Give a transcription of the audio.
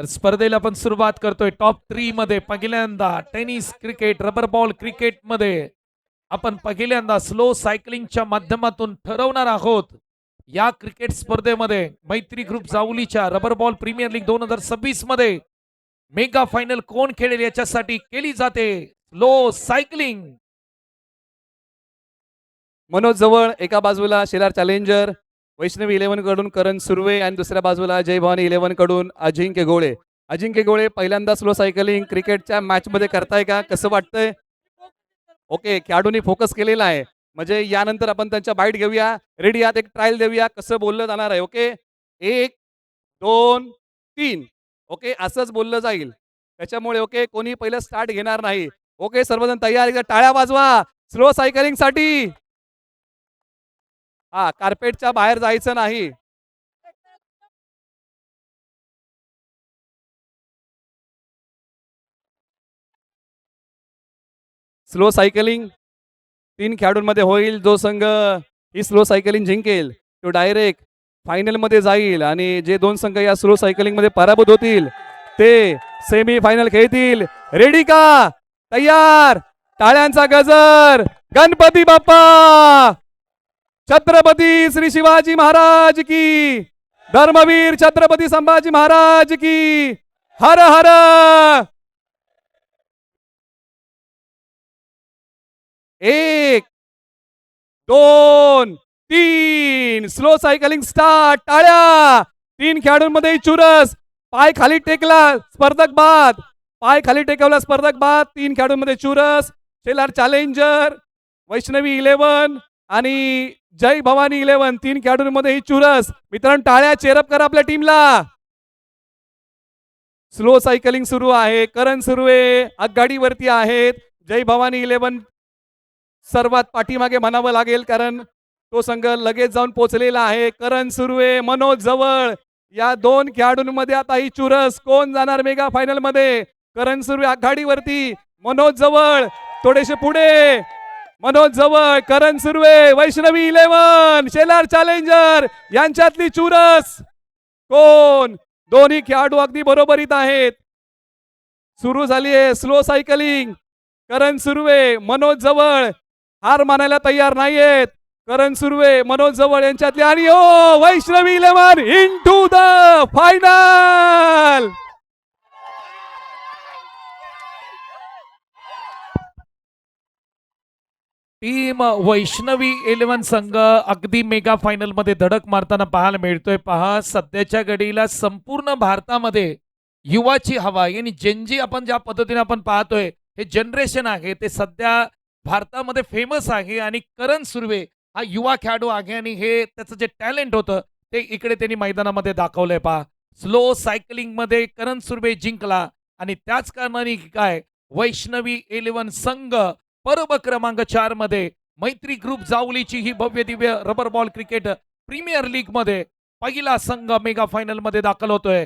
तर स्पर्धेला आपण सुरुवात करतोय टॉप 3 मध्ये पहिल्यांदा tennis cricket rubber ball cricket मध्ये आपण पहिल्यांदा स्लो सायकलिंगच्या माध्यमातून ठरवणार आहोत या क्रिकेट स्पर्धेमध्ये मैत्री ग्रुप जावलीच्या रबर बॉल प्रीमियर लीग 2026 मध्ये मेगा फायनल कोण खेळेल याच्यासाठी केली जाते स्लो सायकलिंग। मनोज जवळ एका बाजूला शेलार चॅलेंजर वैष्णवी 11 कडून करण सुर्वे आणि दुसऱ्या बाजूला जय भवानी 11 कडून अजिंक्य गोळे। अजिंक्य गोळे पहिल्यांदा स्लो सायकलिंग क्रिकेटच्या मॅच मध्ये करताय का, कसं वाटतंय? ओके, खेळाडूंनी फोकस केलेला आहे, म्हणजे यानंतर आपण त्यांच्या बाईट घेऊया। रेडी आहात? एक ट्रायल देऊया कसं बोललं जाणार आहे। ओके, 1 2 3 ओके, असंच बोललं जाईल त्याच्यामुळे ओके कोणी पहिलं स्टार्ट घेणार नाही। ओके, सर्वजण तयार, एकदा टाळ्या वाजवा स्लो सायकलिंग साठी। हा, कार्पेटच्या बाहेर जायचं नाही। स्लो सायकलिंग 3 खेळाडूंमध्ये होईल। जो संघ ही स्लो सायकलिंग जिंकेल तो डायरेक्ट फायनल मध्ये जाईल आणि जे 2 संघ या स्लो सायकलिंग मध्ये पराभूत होतील ते सेमी फायनल खेळतील। रेडी का? तयार? टाळ्यांचा गजर। गणपती बाप्पा, छत्रपती श्री शिवाजी महाराज की, धर्मवीर छत्रपती संभाजी महाराज की, हर हर। 1 2 3 स्लो सायकलिंग स्टार्ट। टाळ्या। 3 खेळाडूंमध्ये चुरस। पाय खाली टेकला स्पर्धक बाद, पाय खाली टेकवला स्पर्धक बाद। 3 खेळाडूंमध्ये चुरस। शेलार चॅलेंजर वैष्णवी 11 आणि जय भवानी 11 3 खेळाडूंमध्ये ही चुरस। मित्रांनो टाळ्या चेअरअप करा आपल्या टीमला। स्लो सायकलिंग सुरू आहे। करण सुर्वे आघाडीवरती आहेत, जय भवानी 11 सर्वात पाठीमागे म्हणावं लागेल कारण तो संघ लगेच जाऊन पोहोचलेला आहे। करण सुर्वे, मनोज जवळ या 2 खेळाडूंमध्ये आता ही चुरस। कोण जाणार मेगा फायनल मध्ये? करण सुर्वे आघाडीवरती, मनोज जवळ थोडेसे पुढे। मनोज जवळ, करण सुर्वे, वैष्णवी 11 शेलार चॅलेंजर यांच्यातली चुरस कोण? दोन्ही खेळाडू अगदी बरोबरीत आहेत। सुरू झाली आहे स्लो सायकलिंग। करण सुर्वे, मनोज जवळ हार मानायला तयार नाहीयेत। करण सुर्वे, मनोज जवळ यांच्यातली आणि ओ Vaishnavi 11 into the final. Team Vaishnavi 11 संघ अगदी मेगा फायनल मध्ये धडक मारताना पाहायला मिळतोय। पहा सध्याच्या घडीला संपूर्ण भारतामध्ये युवाची हवा आणि जेनजी आपण ज्या पद्धतीने आपण पाहतोय हे जनरेशन आहे ते सध्या भारतामध्ये फेमस आहे आणि करण सुर्वे हा युवा खेळाडू आहे आणि हे त्याचं जे टॅलेंट होतं ते इकडे त्यांनी मैदानामध्ये दाखवलंय। पहा स्लो सायकलिंग मध्ये करण सुर्वे जिंकला आणि त्याच कारणाने काय वैष्णवी 11 संघ पर्व क्रमांक 4 मध्ये मैत्री ग्रुप जावलीची ही भव्य दिव्य rubber ball cricket premier league मध्ये पहिला संघ मेगा फायनल मध्ये दाखल होतोय।